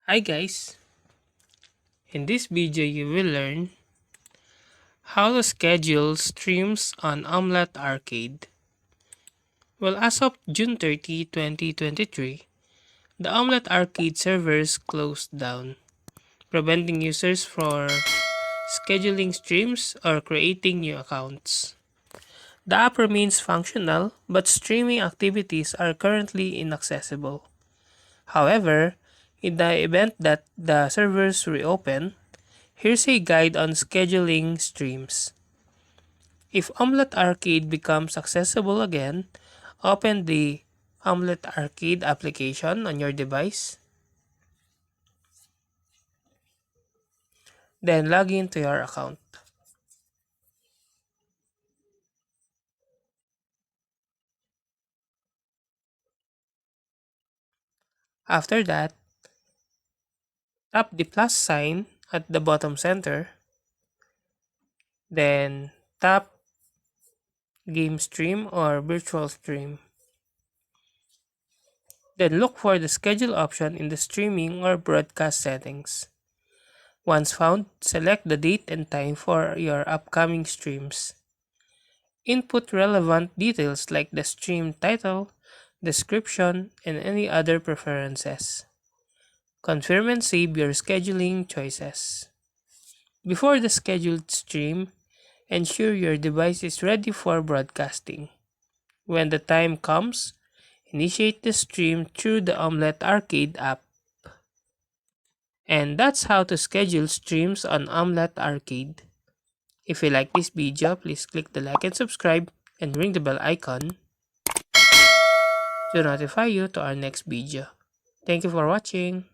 Hi guys, in this video you will learn how to schedule streams on Omlet Arcade. Well, as of June 30, 2023, the Omlet Arcade servers closed down, preventing users from scheduling streams or creating new accounts. The app remains functional, but streaming activities are currently inaccessible. However, in the event that the servers reopen, here's a guide on scheduling streams. If Omlet Arcade becomes accessible again, open the Omlet Arcade application on your device, then log into your account. After that, tap the plus sign at the bottom center, then tap Game Stream or Virtual Stream. Then look for the schedule option in the streaming or broadcast settings. Once found, select the date and time for your upcoming streams. Input relevant details like the stream title, description, and any other preferences. Confirm and save your scheduling choices. Before the scheduled stream, ensure your device is ready for broadcasting. When the time comes, initiate the stream through the Omlet Arcade app. And that's how to schedule streams on Omlet Arcade. If you like this video, please click the like and subscribe and ring the bell icon to notify you to our next video. Thank you for watching.